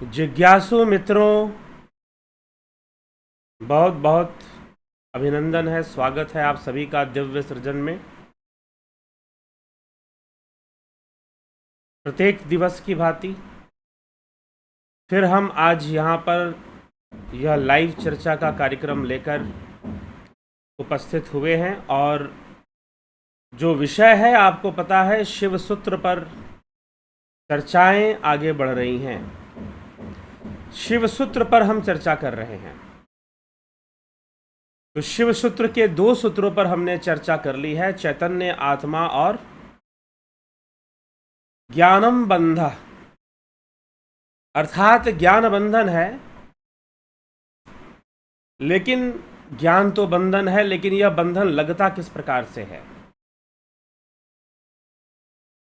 जिज्ञासु मित्रों, बहुत बहुत अभिनंदन है, स्वागत है आप सभी का दिव्य सृजन में। प्रत्येक दिवस की भांति फिर हम आज यहाँ पर यह लाइव चर्चा का कार्यक्रम लेकर उपस्थित हुए हैं और जो विषय है आपको पता है, शिव सूत्र पर चर्चाएं आगे बढ़ रही हैं। शिव सूत्र पर हम चर्चा कर रहे हैं। तो शिव सूत्र के 2 सूत्रों पर हमने चर्चा कर ली है, चैतन्य आत्मा और ज्ञानम बंध, अर्थात ज्ञान बंधन है, लेकिन ज्ञान तो बंधन है, लेकिन यह बंधन लगता किस प्रकार से है।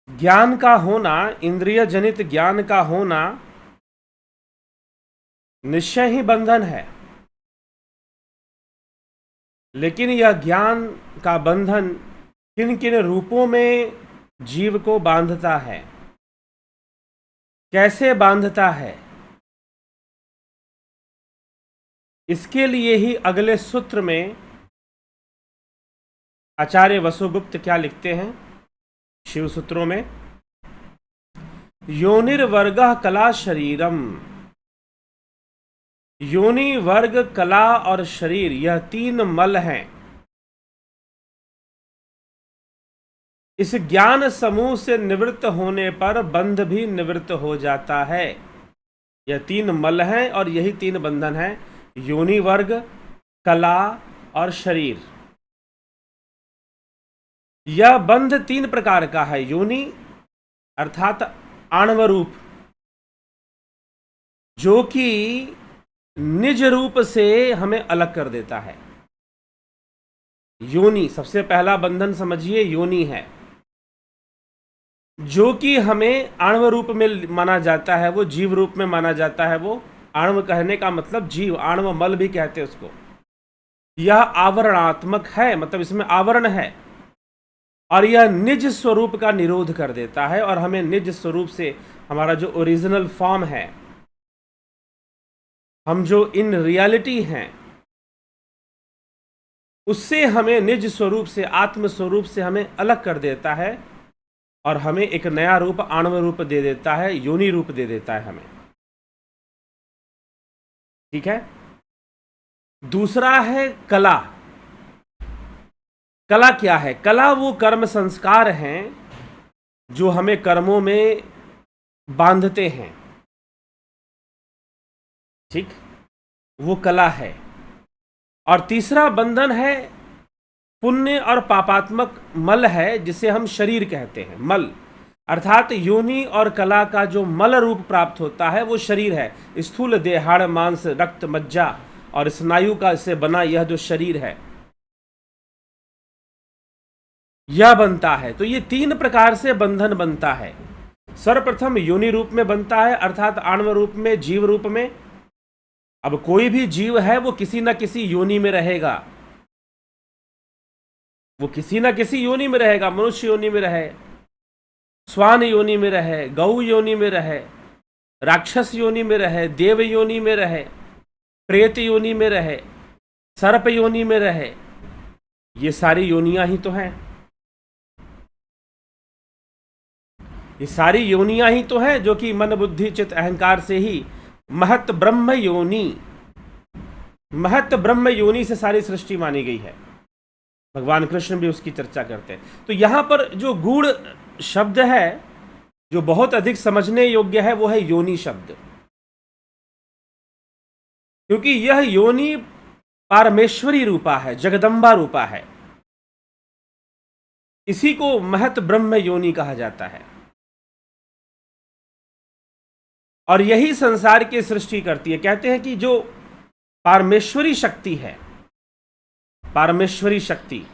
ज्ञान का होना, इंद्रिय जनित ज्ञान का होना निश्चय ही बंधन है, लेकिन यह ज्ञान का बंधन किन किन रूपों में जीव को बांधता है, कैसे बांधता है, इसके लिए ही अगले सूत्र में आचार्य वसुगुप्त क्या लिखते हैं शिव सूत्रों में, योनिर्वर्गः कला शरीरम। योनि, वर्ग, कला और शरीर, यह 3 मल हैं। इस ज्ञान समूह से निवृत्त होने पर बंध भी निवृत्त हो जाता है। यह 3 मल हैं और यही 3 बंधन हैं, योनि, वर्ग, कला और शरीर। यह बंध 3 प्रकार का है। योनि अर्थात आणव रूप, जो कि निज रूप से हमें अलग कर देता है। योनि, सबसे पहला बंधन समझिए, योनि है, जो कि हमें आणव रूप में माना जाता है, वो जीव रूप में माना जाता है। वो आणव कहने का मतलब जीव, आणव मल भी कहते हैं उसको। यह आवरणात्मक है, मतलब इसमें आवरण है, और यह निज स्वरूप का निरोध कर देता है और हमें निज स्वरूप से, हमारा जो ओरिजिनल फॉर्म है, हम जो इन रियलिटी हैं, उससे हमें निज स्वरूप से, आत्म स्वरूप से हमें अलग कर देता है और हमें एक नया रूप, आणव रूप दे देता है, योनि रूप दे देता है हमें। ठीक है। दूसरा है कला। कला क्या है? कला वो कर्म संस्कार हैं जो हमें कर्मों में बांधते हैं। ठीक, वो कला है। और तीसरा बंधन है पुण्य और पापात्मक मल है, जिसे हम शरीर कहते हैं। मल अर्थात योनि और कला का जो मल रूप प्राप्त होता है वो शरीर है। स्थूल देह, हाड़, मांस, रक्त, मज्जा और स्नायु का से बना यह जो शरीर है, यह बनता है। तो ये 3 प्रकार से बंधन बनता है। सर्वप्रथम योनि रूप में बनता है, अर्थात आणव रूप में, जीव रूप में। अब कोई भी जीव है वो किसी न किसी योनि में रहेगा, वो किसी न किसी योनि में रहेगा। मनुष्य योनि में रहे, स्वान योनि में रहे, गौ योनि में रहे, राक्षस योनि में रहे, देव योनि में रहे, प्रेत योनि में रहे, सर्प योनि में रहे, ये सारी योनियां ही तो हैं। ये सारी योनियां ही तो हैं जो कि मन, बुद्धि, चित्त, अहंकार से ही महत ब्रह्म योनि, महत ब्रह्म योनि से सारी सृष्टि मानी गई है। भगवान कृष्ण भी उसकी चर्चा करते हैं। तो यहां पर जो गूढ़ शब्द है, जो बहुत अधिक समझने योग्य है, वो है योनि शब्द, क्योंकि यह योनि पारमेश्वरी रूपा है, जगदम्बा रूपा है। इसी को महत ब्रह्म योनि कहा जाता है और यही संसार की सृष्टि करती है। कहते हैं कि जो पारमेश्वरी शक्ति है, पारमेश्वरी शक्ति,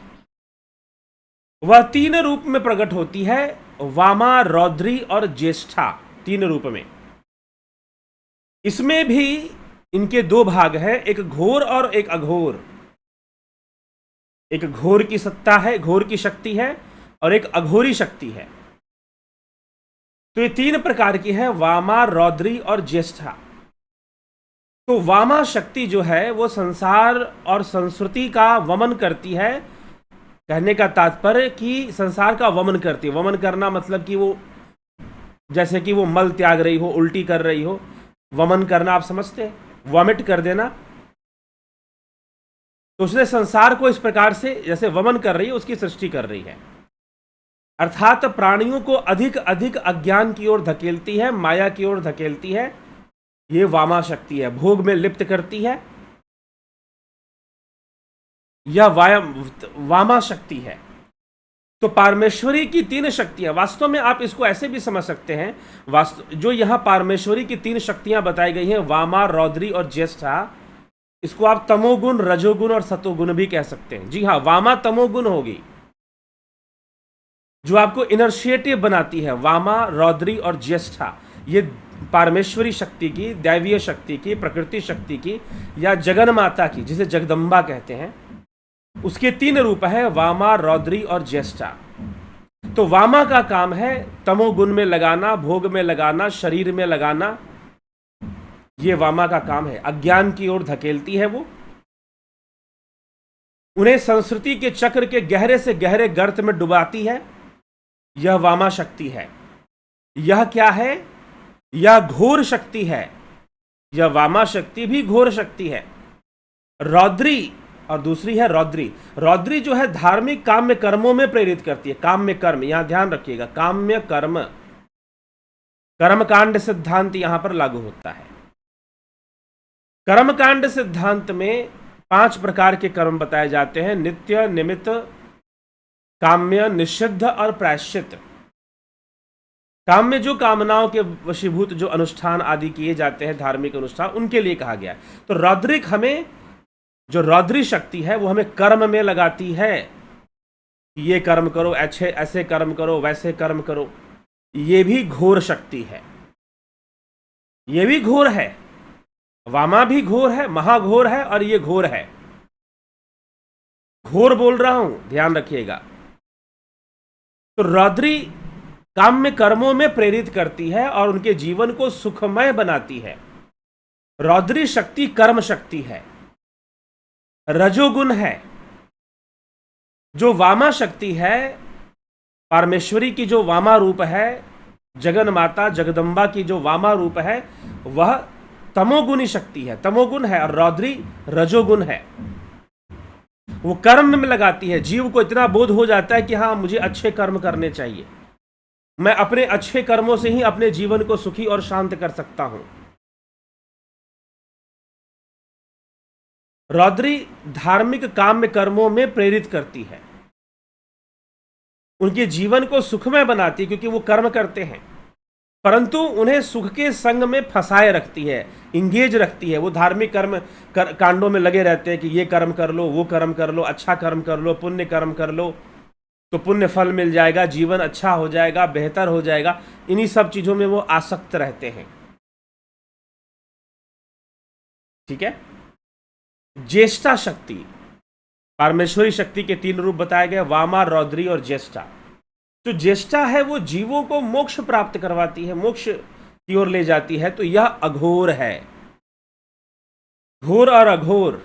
वह 3 रूप में प्रकट होती है, वामा, रौद्री और ज्येष्ठा, 3 रूप में। इसमें भी इनके 2 भाग हैं, एक घोर और एक अघोर। एक घोर की सत्ता है, घोर की शक्ति है, और एक अघोरी शक्ति है। तो ये तीन प्रकार की है, वामा, रौद्री और ज्येष्ठा। तो वामा शक्ति जो है वो संसार और संस्कृति का वमन करती है। कहने का तात्पर्य कि संसार का वमन करती है। वमन करना मतलब कि वो जैसे कि वो मल त्याग रही हो, उल्टी कर रही हो, वमन करना आप समझते हैं, वॉमिट कर देना। तो उसने संसार को इस प्रकार से जैसे वमन कर रही है, उसकी सृष्टि कर रही है, अर्थात प्राणियों को अधिक अधिक अज्ञान की ओर धकेलती है, माया की ओर धकेलती है। ये वामा शक्ति है, भोग में लिप्त करती है। यह वामा शक्ति है। तो पारमेश्वरी की तीन शक्तियां, वास्तव में आप इसको ऐसे भी समझ सकते हैं, वास्तव जो यहां पारमेश्वरी की तीन शक्तियां बताई गई हैं, वामा, रौद्री और ज्येष्ठा, इसको आप तमोगुण, रजोगुण और सतोगुण भी कह सकते हैं। जी हां, वामा तमोगुण होगी जो आपको इनर्शिएटिव बनाती है। वामा, रौद्री और ज्येष्ठा ये पारमेश्वरी शक्ति की, दैवीय शक्ति की, प्रकृति शक्ति की या जगन माता की, जिसे जगदम्बा कहते हैं, उसके तीन रूप है, वामा, रौद्री और ज्येष्ठा। तो वामा का काम है तमोगुण में लगाना, भोग में लगाना, शरीर में लगाना। ये वामा का काम है, अज्ञान की ओर धकेलती है वो, उन्हें संस्कृति के चक्र के गहरे से गहरे गर्त में डुबाती है। यह वामा शक्ति है। यह क्या है? यह घोर शक्ति है। यह वामा शक्ति भी घोर शक्ति है। रौद्री और दूसरी है रौद्री। रौद्री जो है धार्मिक काम्य कर्मों में प्रेरित करती है। काम्य कर्म, यहां ध्यान रखिएगा, काम्य कर्म, कर्मकांड सिद्धांत यहां पर लागू होता है। कर्मकांड सिद्धांत में 5 प्रकार के कर्म बताए जाते हैं, नित्य, निमित्त, काम्य, निषिद्ध और प्रायश्चित। काम्य जो कामनाओं के वशीभूत जो अनुष्ठान आदि किए जाते हैं, धार्मिक अनुष्ठान, उनके लिए कहा गया है। तो रौद्रिक हमें, जो रौद्री शक्ति है वो हमें कर्म में लगाती है। ये कर्म करो, ऐसे कर्म करो, वैसे कर्म करो। ये भी घोर शक्ति है, ये भी घोर है। वामा भी घोर है, महाघोर है, और ये घोर है। घोर बोल रहा हूं, ध्यान रखिएगा। तो रौद्री काम्य कर्मों में प्रेरित करती है और उनके जीवन को सुखमय बनाती है। रौद्री शक्ति कर्म शक्ति है। रजोगुण है। जो वामा शक्ति है, परमेश्वरी की जो वामा रूप है, जगन माता जगदम्बा की जो वामा रूप है, वह तमोगुणी शक्ति है, तमोगुण है। और रौद्री रजोगुण है। वो कर्म में लगाती है। जीव को इतना बोध हो जाता है कि हाँ, मुझे अच्छे कर्म करने चाहिए, मैं अपने अच्छे कर्मों से ही अपने जीवन को सुखी और शांत कर सकता हूं। रौद्री धार्मिक काम्य कर्मों में प्रेरित करती है, उनके जीवन को सुखमय बनाती है, क्योंकि वो कर्म करते हैं, परंतु उन्हें सुख के संग में फंसाए रखती है, इंगेज रखती है। वो धार्मिक कर्म कांडों में लगे रहते हैं कि ये कर्म कर लो, वो कर्म कर लो, अच्छा कर्म कर लो, पुण्य कर्म कर लो तो पुण्य फल मिल जाएगा, जीवन अच्छा हो जाएगा, बेहतर हो जाएगा। इन्हीं सब चीजों में वो आसक्त रहते हैं। ठीक है। ज्येष्ठा शक्ति, परमेश्वरी शक्ति के 3 रूप बताए गए, वामा, रौद्री और ज्येष्ठा। जो ज्येष्ठा है वो जीवों को मोक्ष प्राप्त करवाती है, मोक्ष की ओर ले जाती है। तो यह अघोर है। घोर और अघोर,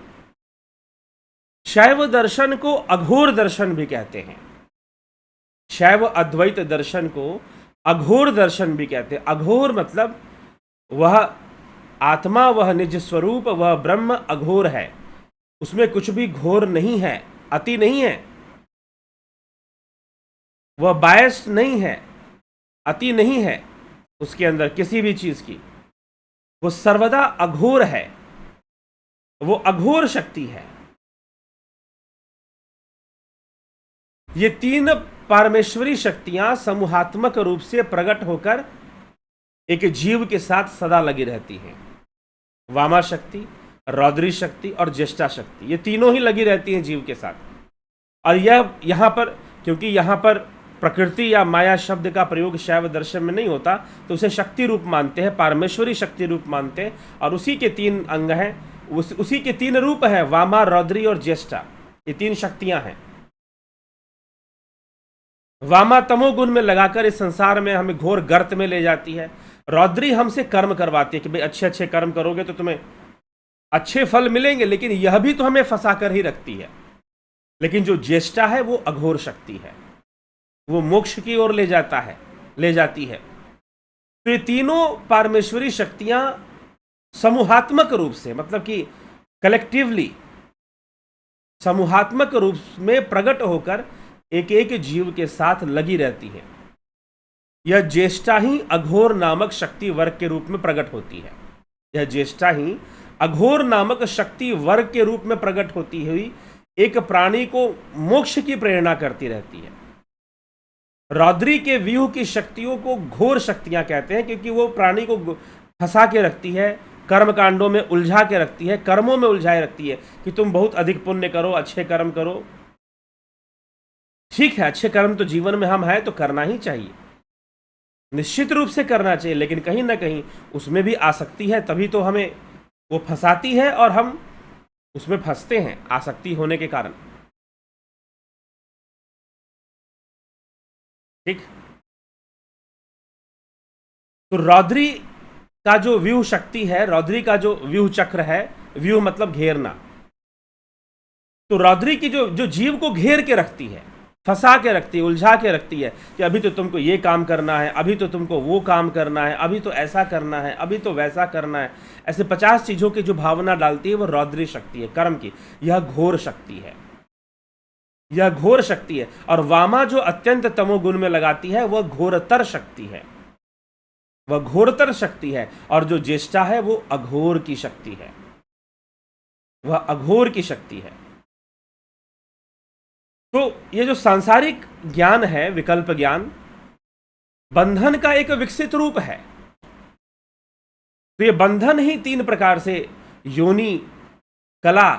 शैव दर्शन को अघोर दर्शन भी कहते हैं। शैव अद्वैत दर्शन को अघोर दर्शन भी कहते हैं। अघोर मतलब वह आत्मा, वह निज स्वरूप, वह ब्रह्म अघोर है, उसमें कुछ भी घोर नहीं है, अति नहीं है, वह बायस्ड नहीं है, अति नहीं है उसके अंदर किसी भी चीज की। वो सर्वदा अघोर है, वो अघोर शक्ति है। ये 3 परमेश्वरी शक्तियां समूहात्मक रूप से प्रकट होकर एक जीव के साथ सदा लगी रहती हैं। वामा शक्ति, रौद्री शक्ति और ज्येष्ठा शक्ति, ये तीनों ही लगी रहती हैं जीव के साथ। और यह यहां पर, क्योंकि यहां पर प्रकृति या माया शब्द का प्रयोग शैव दर्शन में नहीं होता, तो उसे शक्ति रूप मानते हैं, परमेश्वरी शक्ति रूप मानते हैं। और उसी के 3 अंग हैं, उसी के 3 रूप हैं, वामा, रौद्री और ज्येष्ठा। ये 3 शक्तियां हैं। वामा तमोगुण में लगाकर इस संसार में हमें घोर गर्त में ले जाती है। रौद्री हमसे कर्म करवाती है कि भाई अच्छे अच्छे कर्म करोगे तो तुम्हें अच्छे फल मिलेंगे, लेकिन यह भी तो हमें फंसा कर ही रखती है। लेकिन जो ज्येष्ठा है वो अघोर शक्ति है, वो मोक्ष की ओर ले जाती है। तो ये तीनों पारमेश्वरी शक्तियां समूहात्मक रूप से, मतलब कि कलेक्टिवली, समूहात्मक रूप में प्रकट होकर एक एक जीव के साथ लगी रहती है। यह ज्येष्ठा ही अघोर नामक शक्ति वर्ग के रूप में प्रकट होती है। यह ज्येष्ठा ही अघोर नामक शक्ति वर्ग के रूप में प्रकट होती हुई एक प्राणी को मोक्ष की प्रेरणा करती रहती है। रौद्री के व्यूह की शक्तियों को घोर शक्तियां कहते हैं, क्योंकि वो प्राणी को फंसा के रखती है, कर्म कांडों में उलझा के रखती है, कर्मों में उलझाए रखती है कि तुम बहुत अधिक पुण्य करो, अच्छे कर्म करो। ठीक है, अच्छे कर्म तो जीवन में हम हैं तो करना ही चाहिए, निश्चित रूप से करना चाहिए, लेकिन कहीं ना कहीं उसमें भी आसक्ति है, तभी तो हमें वो फंसाती है और हम उसमें फंसते हैं आसक्ति होने के कारण। ठीक। तो रौद्री का जो व्यूह शक्ति है, रौद्री का जो व्यूह चक्र है, व्यूह मतलब घेरना, तो रौद्री की जो जीव को घेर के रखती है, फंसा के रखती है, उलझा के रखती है कि अभी तो तुमको ये काम करना है, अभी तो तुमको वो काम करना है, अभी तो ऐसा करना है, अभी तो वैसा करना है, ऐसे 50 चीजों की जो भावना डालती है वो रौद्री शक्ति है, कर्म की। यह घोर शक्ति है, यह घोर शक्ति है। और वामा जो अत्यंत तमोगुण में लगाती है वह घोरतर शक्ति है, वह घोरतर शक्ति है। और जो ज्येष्ठा है वो अघोर की शक्ति है, वह अघोर की शक्ति है। तो ये जो सांसारिक ज्ञान है, विकल्प ज्ञान, बंधन का एक विकसित रूप है। तो ये बंधन ही 3 प्रकार से योनि, कला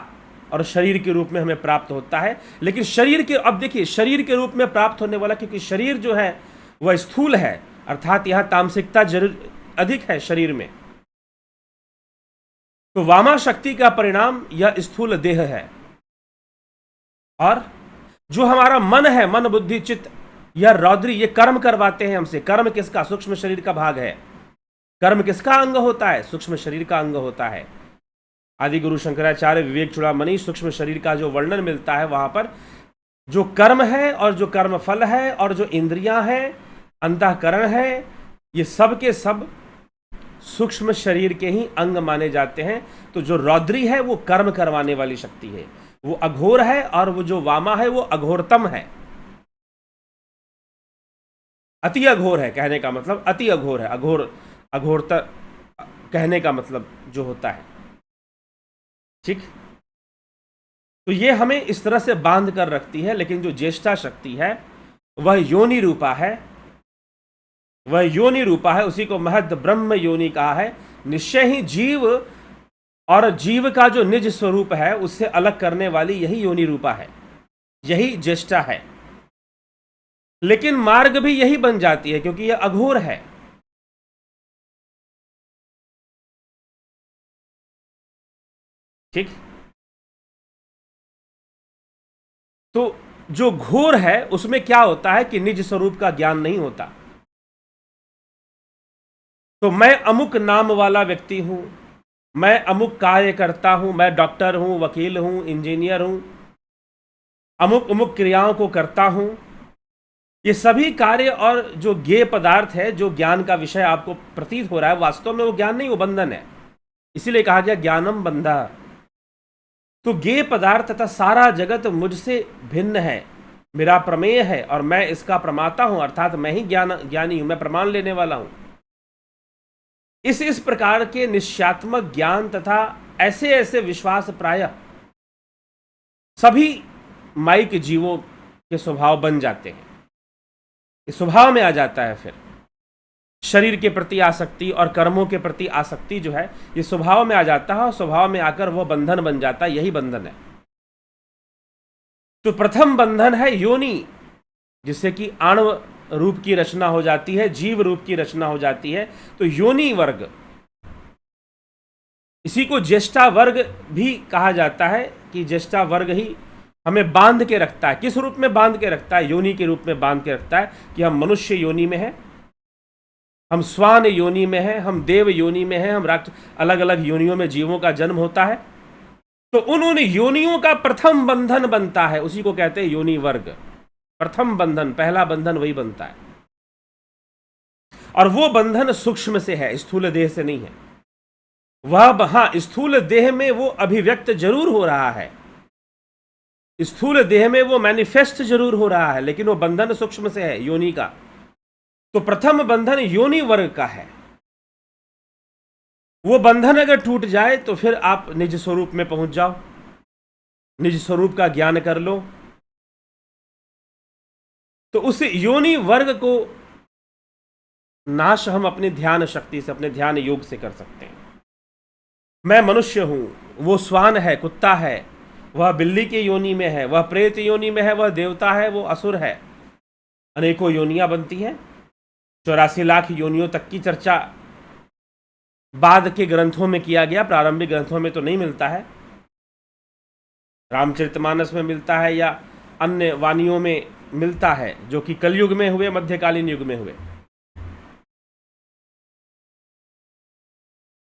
और शरीर के रूप में हमें प्राप्त होता है। लेकिन शरीर के, अब देखिए, शरीर के रूप में प्राप्त होने वाला, क्योंकि शरीर जो है वह स्थूल है, अर्थात यहां तामसिकता जरूर अधिक है शरीर में, तो वामा शक्ति का परिणाम यह स्थूल देह है। और जो हमारा मन है, मन बुद्धि चित्त, यह रौद्री, ये कर्म करवाते हैं हमसे। कर्म किसका? सूक्ष्म शरीर का भाग है। कर्म किसका अंग होता है? सूक्ष्म शरीर का अंग होता है। आदि गुरु शंकराचार्य विवेक चूड़ामणि सूक्ष्म शरीर का जो वर्णन मिलता है, वहां पर जो कर्म है और जो कर्म फल है और जो इंद्रियां हैं, अंतःकरण है, ये सब के सब सूक्ष्म शरीर के ही अंग माने जाते हैं। तो जो रौद्री है वो कर्म करवाने वाली शक्ति है, वो अघोर है, और वो जो वामा है वो अघोरतम है, अति अघोर है। कहने का मतलब अति अघोर है, अघोरतर कहने का मतलब जो होता है। ठीक। तो ये हमें इस तरह से बांध कर रखती है। लेकिन जो ज्येष्ठा शक्ति है वह योनि रूपा है, वह योनि रूपा है। उसी को महद ब्रह्म योनि कहा है। निश्चय ही जीव और जीव का जो निज स्वरूप है उससे अलग करने वाली यही योनि रूपा है, यही ज्येष्ठा है। लेकिन मार्ग भी यही बन जाती है, क्योंकि यह अघोर है। ठीक। तो जो घोर है उसमें क्या होता है कि निज स्वरूप का ज्ञान नहीं होता। तो मैं अमुक नाम वाला व्यक्ति हूं, मैं अमुक कार्य करता हूं, मैं डॉक्टर हूं, वकील हूं, इंजीनियर हूं, अमुक अमुक क्रियाओं को करता हूं। ये सभी कार्य और जो ज्ञेय पदार्थ है, जो ज्ञान का विषय आपको प्रतीत हो रहा है, वास्तव में वो ज्ञान नहीं, वो बंधन है। इसीलिए कहा गया ज्ञानम बंधा। तो ज्ञेय पदार्थ तथा सारा जगत मुझसे भिन्न है, मेरा प्रमेय है और मैं इसका प्रमाता हूं, अर्थात मैं ही ज्ञानी हूं, मैं प्रमाण लेने वाला हूं। इस प्रकार के निश्चयात्मक ज्ञान तथा ऐसे ऐसे विश्वास प्रायः सभी माइक जीवों के स्वभाव बन जाते हैं। इस स्वभाव में आ जाता है। फिर शरीर के प्रति आसक्ति और कर्मों के प्रति आसक्ति जो है ये स्वभाव में आ जाता है, और स्वभाव में आकर वह बंधन बन जाता है। यही बंधन है। तो प्रथम बंधन है योनि, जिससे कि आणव रूप की रचना हो जाती है, जीव रूप की रचना हो जाती है। तो योनि वर्ग, इसी को ज्येष्ठा वर्ग भी कहा जाता है कि ज्येष्ठा वर्ग ही हमें बांध के रखता है। किस रूप में बांध के रखता है? योनि के रूप में बांध के रखता है कि हम मनुष्य योनि में हैं, हम स्वान योनि में हैं, हम देव योनि में हैं, हम अलग अलग योनियों में जीवों का जन्म होता है। तो उन योनियों का प्रथम बंधन बनता है, उसी को कहते हैं योनि वर्ग। प्रथम बंधन, पहला बंधन वही बनता है। और वो बंधन सूक्ष्म से है, स्थूल देह से नहीं है। वह हाँ, स्थूल देह में वो अभिव्यक्त जरूर हो रहा है, स्थूल देह में वो मैनिफेस्ट जरूर हो रहा है, लेकिन वो बंधन सूक्ष्म से है, योनि का। तो प्रथम बंधन योनि वर्ग का है। वो बंधन अगर टूट जाए तो फिर आप निज स्वरूप में पहुंच जाओ, निज स्वरूप का ज्ञान कर लो। तो उस योनि वर्ग को नाश हम अपनी ध्यान शक्ति से, अपने ध्यान योग से कर सकते हैं। मैं मनुष्य हूं, वो श्वान है, कुत्ता है, वह बिल्ली के योनि में है, वह प्रेत योनि में है, वह देवता है, वो असुर है। अनेकों योनियां बनती हैं। 84 लाख योनियों तक की चर्चा बाद के ग्रंथों में किया गया, प्रारंभिक ग्रंथों में तो नहीं मिलता है। रामचरितमानस में मिलता है या अन्य वाणियों में मिलता है, जो कि कलयुग में हुए, मध्यकालीन युग में हुए।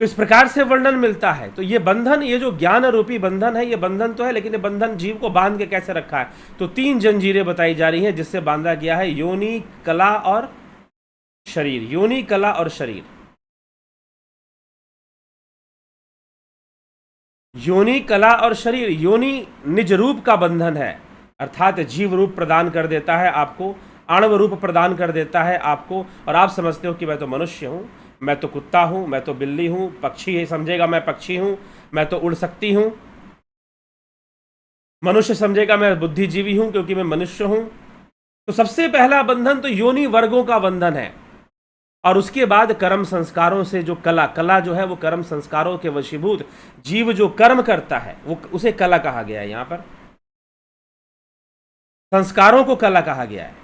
तो इस प्रकार से वर्णन मिलता है। तो ये बंधन, ये जो ज्ञान रूपी बंधन है, ये बंधन तो है, लेकिन ये बंधन जीव को बांध के कैसे रखा है? तो 3 जंजीरें बताई जा रही हैं जिससे बांधा गया है, योनि, कला और शरीर। योनि, कला और शरीर। योनि, कला और शरीर। योनि निज रूप का बंधन है, अर्थात जीव रूप प्रदान कर देता है आपको, आणव रूप प्रदान कर देता है आपको, और आप समझते हो कि मैं तो मनुष्य हूं, मैं तो कुत्ता हूं, मैं तो बिल्ली हूं, पक्षी है समझेगा मैं पक्षी हूं, मैं तो उड़ सकती हूं। मनुष्य समझेगा मैं बुद्धिजीवी हूं क्योंकि मैं मनुष्य हूं। तो सबसे पहला बंधन तो योनि वर्गों का बंधन है। और उसके बाद कर्म संस्कारों से जो कला जो है वो कर्म संस्कारों के वशीभूत जीव जो कर्म करता है वो, उसे कला कहा गया है। यहां पर संस्कारों को कला कहा गया है।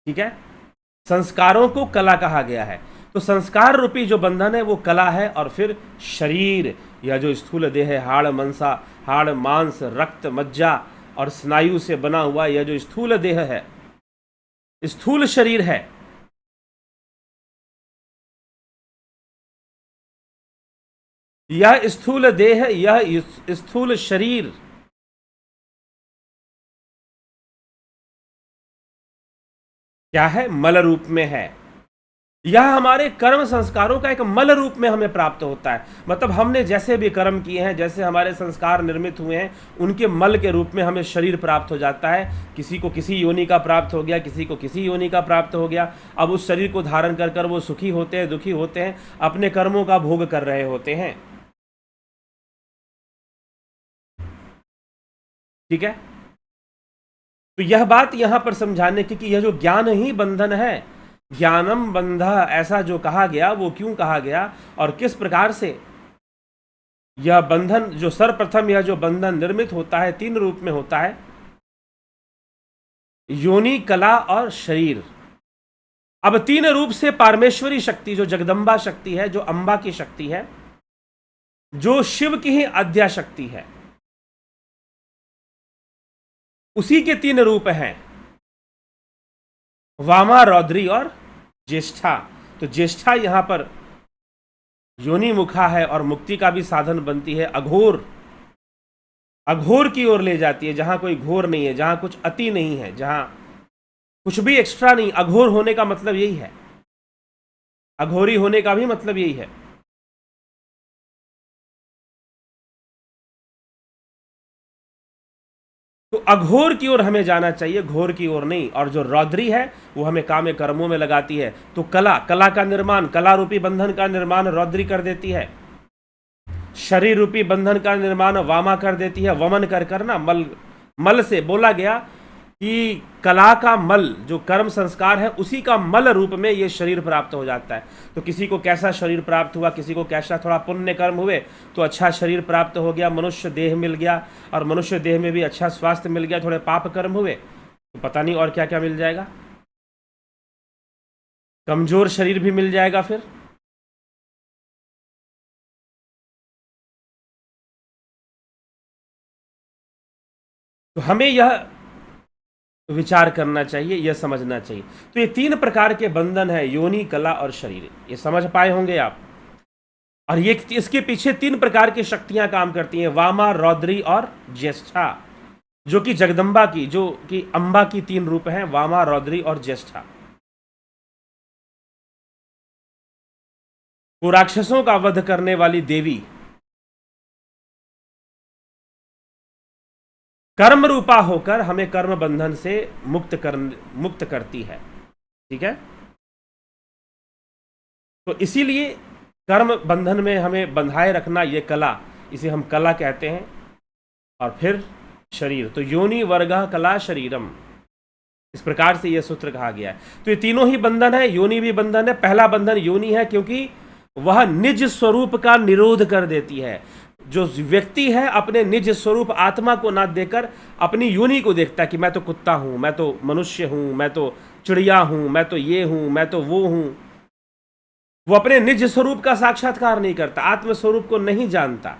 ठीक है, संस्कारों को कला कहा गया है। तो संस्कार रूपी जो बंधन है वो कला है। और फिर शरीर, या जो स्थूल देह है, हाड़ मांस रक्त मज्जा और स्नायु से बना हुआ यह जो स्थूल देह है, स्थूल शरीर है, यह स्थूल देह, यह स्थूल शरीर क्या है? मल रूप में है। यह हमारे कर्म संस्कारों का एक मल रूप में हमें प्राप्त होता है। मतलब हमने जैसे भी कर्म किए हैं, जैसे हमारे संस्कार निर्मित हुए हैं, उनके मल के रूप में हमें शरीर प्राप्त हो जाता है। किसी को किसी योनि का प्राप्त हो गया, किसी को किसी योनि का प्राप्त हो गया। अब उस शरीर को धारण कर कर वो सुखी होते हैं, दुखी होते हैं, अपने कर्मों का भोग कर रहे होते हैं। ठीक है, तो यह बात यहां पर समझाने की कि यह जो ज्ञान ही बंधन है, ज्ञानम बंधा, ऐसा जो कहा गया वो क्यों कहा गया और किस प्रकार से यह बंधन, जो सर्वप्रथम यह जो बंधन निर्मित होता है 3 रूप में होता है, योनि, कला और शरीर। अब 3 रूप से पारमेश्वरी शक्ति, जो जगदम्बा शक्ति है, जो अंबा की शक्ति है, जो शिव की ही आद्या शक्ति है, उसी के 3 रूप हैं, वामा, रौद्री और ज्येष्ठा। तो ज्येष्ठा यहां पर योनि मुखा है और मुक्ति का भी साधन बनती है। अघोर, अघोर की ओर ले जाती है, जहां कोई घोर नहीं है, जहां कुछ अति नहीं है, जहां कुछ भी एक्स्ट्रा नहीं। अघोर होने का मतलब यही है, अघोरी होने का भी मतलब यही है। तो अघोर की ओर हमें जाना चाहिए, घोर की ओर नहीं। और जो रौद्री है वो हमें काम कर्मों में लगाती है। तो कला, कला का निर्माण, कला रूपी बंधन का निर्माण रौद्री कर देती है। शरीर रूपी बंधन का निर्माण वामा कर देती है। वमन कर करना, मल, मल से बोला गया कि कला का मल, जो कर्म संस्कार है, उसी का मल रूप में ये शरीर प्राप्त हो जाता है। तो किसी को कैसा शरीर प्राप्त हुआ, किसी को कैसा थोड़ा पुण्य कर्म हुए तो अच्छा शरीर प्राप्त हो गया, मनुष्य देह मिल गया, और मनुष्य देह में भी अच्छा स्वास्थ्य मिल गया। थोड़े पाप कर्म हुए तो पता नहीं और क्या क्या मिल जाएगा, कमजोर शरीर भी मिल जाएगा फिर। तो हमें यह विचार करना चाहिए, यह समझना चाहिए। तो ये 3 प्रकार के बंधन है, योनि, कला और शरीर। ये समझ पाए होंगे आप। और ये इसके पीछे 3 प्रकार की शक्तियां काम करती हैं, वामा, रौद्री और ज्येष्ठा, जो कि जगदम्बा की, जो कि अंबा की 3 रूप हैं, वामा, रौद्री और ज्येष्ठा। वो राक्षसों का वध करने वाली देवी, कर्म रूपा होकर हमें कर्म बंधन से मुक्त करती है। ठीक है। तो इसीलिए कर्म बंधन में हमें बंधाए रखना, ये कला, इसे हम कला कहते हैं। और फिर शरीर, तो योनि, वर्गः, कला, शरीरम, इस प्रकार से यह सूत्र कहा गया है। तो ये तीनों ही बंधन है, योनि भी बंधन है। पहला बंधन योनि है, क्योंकि वह निज स्वरूप का निरोध कर देती है। जो व्यक्ति है अपने निज स्वरूप आत्मा को ना देकर अपनी योनि को देखता है कि मैं तो कुत्ता हूं, मैं तो मनुष्य हूं, मैं तो चिड़िया हूं, मैं तो ये हूं, मैं तो वो हूं। वो अपने निज स्वरूप का साक्षात्कार नहीं करता, आत्म स्वरूप को नहीं जानता,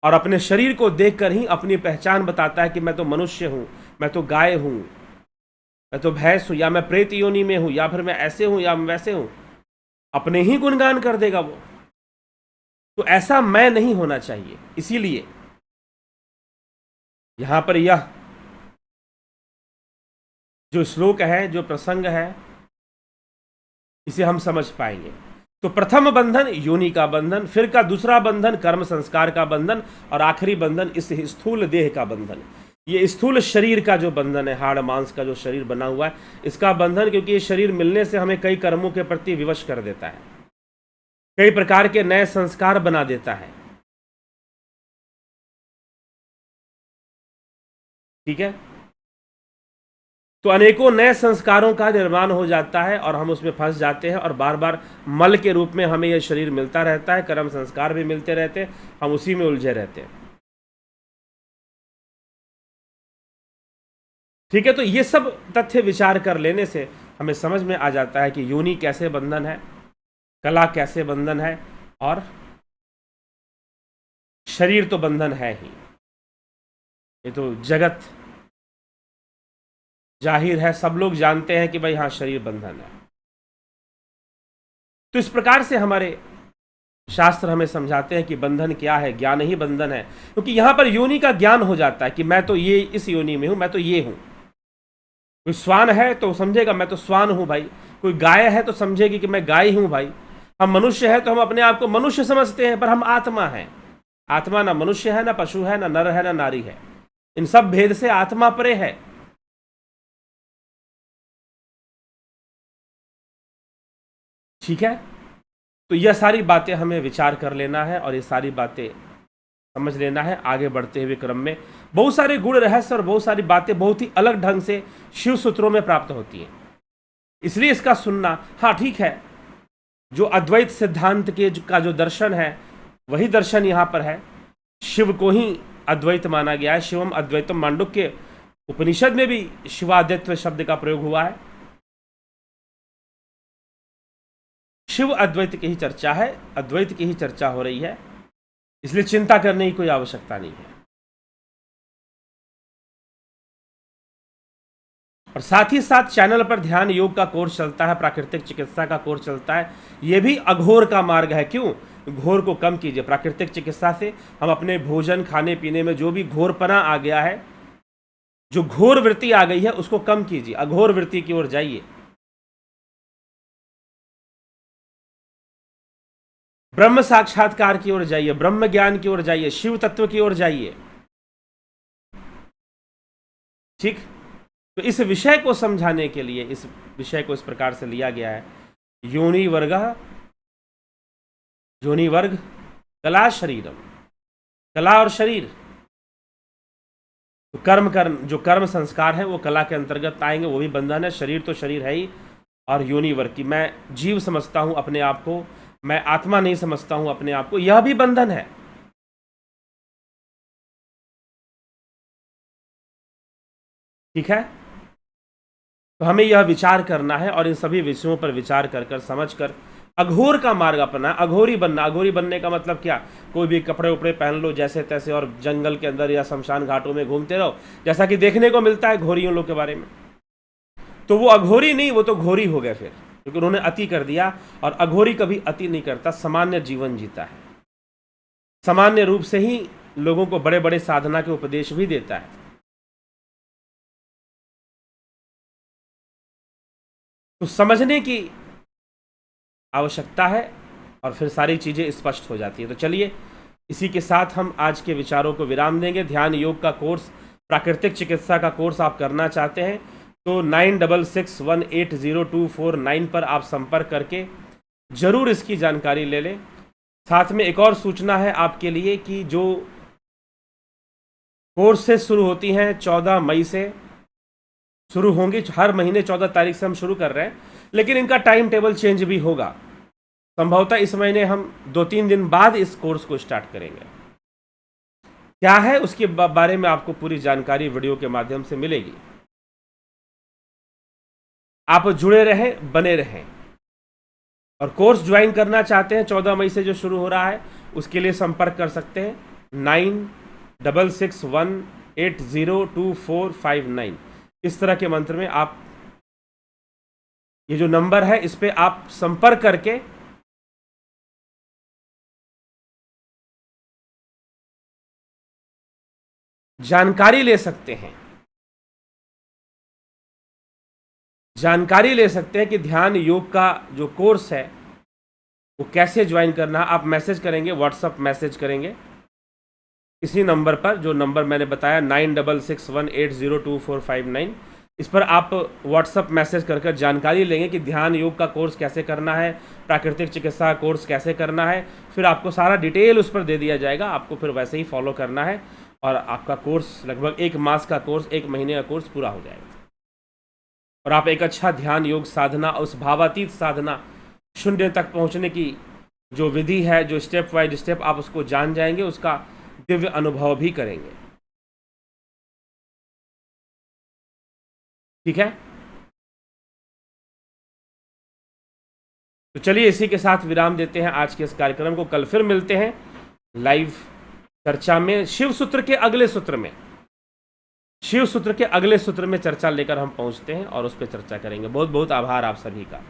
और अपने शरीर को देखकर ही अपनी पहचान बताता है कि मैं तो मनुष्य हूं, मैं तो गाय हूं, मैं तो भैंस हूं, या मैं प्रेत योनि में हूं, या फिर मैं ऐसे हूं या मैं वैसे हूं। अपने ही गुणगान कर देगा वो। तो ऐसा मैं नहीं होना चाहिए। इसीलिए यहां पर यह जो श्लोक है, जो प्रसंग है, इसे हम समझ पाएंगे। तो प्रथम बंधन योनि का बंधन, फिर का दूसरा बंधन कर्म संस्कार का बंधन, और आखिरी बंधन इस स्थूल देह का बंधन। ये स्थूल शरीर का जो बंधन है, हाड़ मांस का जो शरीर बना हुआ है, इसका बंधन, क्योंकि ये शरीर मिलने से हमें कई कर्मों के प्रति विवश कर देता है, कई प्रकार के नए संस्कार बना देता है। ठीक है। तो अनेकों नए संस्कारों का निर्माण हो जाता है और हम उसमें फंस जाते हैं, और बार बार मल के रूप में हमें यह शरीर मिलता रहता है, कर्म संस्कार भी मिलते रहते हैं, हम उसी में उलझे रहते हैं। ठीक है। तो ये सब तथ्य विचार कर लेने से हमें समझ में आ जाता है कि योनि कैसे बंधन है, कला कैसे बंधन है, और शरीर तो बंधन है ही। ये तो जगत जाहिर है, सब लोग जानते हैं कि भाई हाँ, शरीर बंधन है। तो इस प्रकार से हमारे शास्त्र हमें समझाते हैं कि बंधन क्या है, ज्ञान ही बंधन है। क्योंकि यहां पर योनि का ज्ञान हो जाता है कि मैं तो ये इस योनि में हूं, मैं तो ये हूं। कोई श्वान है तो समझेगा मैं तो श्वान हूं भाई, कोई गाय है तो समझेगी कि मैं गाय हूं भाई। हम मनुष्य है तो हम अपने आप को मनुष्य समझते हैं, पर हम आत्मा हैं। आत्मा ना मनुष्य है, ना पशु है, ना नर है, ना नारी है। इन सब भेद से आत्मा परे है। ठीक है। तो यह सारी बातें हमें विचार कर लेना है, और ये सारी बातें समझ लेना है। आगे बढ़ते हुए क्रम में बहुत सारे गुण रहस्य और बहुत सारी बातें बहुत ही अलग ढंग से शिव सूत्रों में प्राप्त होती हैं, इसलिए इसका सुनना, हाँ ठीक है, जो अद्वैत सिद्धांत के का जो दर्शन है वही दर्शन यहाँ पर है। शिव को ही अद्वैत माना गया है। शिवम अद्वैतम, मांडुक्य उपनिषद में भी शिवाद्वैत शब्द का प्रयोग हुआ है। शिव अद्वैत की ही चर्चा है, अद्वैत की ही चर्चा हो रही है, इसलिए चिंता करने की कोई आवश्यकता नहीं है। और साथ ही साथ चैनल पर ध्यान योग का कोर्स चलता है, प्राकृतिक चिकित्सा का कोर्स चलता है। यह भी अघोर का मार्ग है। क्यों? घोर को कम कीजिए। प्राकृतिक चिकित्सा से हम अपने भोजन खाने पीने में जो भी घोरपना आ गया है, जो घोर वृत्ति आ गई है, उसको कम कीजिए, अघोर वृत्ति की ओर जाइए। ब्रह्म साक्षात्कार की ओर जाइए, ब्रह्म ज्ञान की ओर जाइए, शिव तत्व की ओर जाइए। ठीक। तो इस विषय को समझाने के लिए इस विषय को इस प्रकार से लिया गया है। योनि वर्गः, योनि वर्ग, कला, शरीरम। कला और शरीर, तो जो कर्म संस्कार है वो कला के अंतर्गत आएंगे, वो भी बंधन है। शरीर तो शरीर है ही, और योनि वर्ग की मैं जीव समझता हूं अपने आप को, मैं आत्मा नहीं समझता हूं अपने आप को, यह भी बंधन है। ठीक है। तो हमें यह विचार करना है, और इन सभी विषयों पर विचार कर समझ कर अघोर का मार्ग अपना, अघोरी बनना। अघोरी बनने का मतलब क्या? कोई भी कपड़े उपड़े पहन लो जैसे तैसे और जंगल के अंदर या शमशान घाटों में घूमते रहो, जैसा कि देखने को मिलता है घोरियों लोग के बारे में। तो वो अघोरी नहीं, वो तो घोरी हो गए फिर, क्योंकि उन्होंने अति कर दिया। और अघोरी कभी अति नहीं करता, सामान्य जीवन जीता है, सामान्य रूप से ही लोगों को बड़े बड़े साधना के उपदेश भी देता है। तो समझने की आवश्यकता है और फिर सारी चीज़ें स्पष्ट हो जाती है। तो चलिए इसी के साथ हम आज के विचारों को विराम देंगे। ध्यान योग का कोर्स, प्राकृतिक चिकित्सा का कोर्स आप करना चाहते हैं तो 9661802449 पर आप संपर्क करके ज़रूर इसकी जानकारी ले लें। साथ में एक और सूचना है आपके लिए कि जो कोर्सेज शुरू होती हैं 14 मई से शुरू होंगी। हर महीने 14 तारीख से हम शुरू कर रहे हैं, लेकिन इनका टाइम टेबल चेंज भी होगा। संभवतः इस महीने हम 2-3 दिन बाद इस कोर्स को स्टार्ट करेंगे। क्या है उसके बारे में आपको पूरी जानकारी वीडियो के माध्यम से मिलेगी। आप जुड़े रहें, बने रहें। और कोर्स ज्वाइन करना चाहते हैं 14 मई से जो शुरू हो रहा है, उसके लिए संपर्क कर सकते हैं 9661802459। इस तरह के मंत्र में आप, ये जो नंबर है इस पे आप संपर्क करके जानकारी ले सकते हैं। जानकारी ले सकते हैं कि ध्यान योग का जो कोर्स है वो कैसे ज्वाइन करना है। आप मैसेज करेंगे, व्हाट्सअप मैसेज करेंगे इसी नंबर पर, जो नंबर मैंने बताया 9661802459। इस पर आप व्हाट्सअप मैसेज कर जानकारी लेंगे कि ध्यान योग का कोर्स कैसे करना है, प्राकृतिक चिकित्सा का कोर्स कैसे करना है। फिर आपको सारा डिटेल उस पर दे दिया जाएगा, आपको फिर वैसे ही फॉलो करना है और आपका कोर्स लगभग 1 मास का कोर्स, 1 महीने का कोर्स पूरा हो जाएगा और आप एक अच्छा ध्यान योग साधना, उस भावातीत साधना, शून्य तक पहुंचने की जो विधि है, जो स्टेप बाय स्टेप आप उसको जान जाएंगे, उसका दिव्य अनुभव भी करेंगे। ठीक है, तो चलिए इसी के साथ विराम देते हैं आज के इस कार्यक्रम को। कल फिर मिलते हैं लाइव चर्चा में, शिव सूत्र के अगले सूत्र में। शिव सूत्र के अगले सूत्र में चर्चा लेकर हम पहुंचते हैं और उस पर चर्चा करेंगे। बहुत बहुत आभार आप सभी का।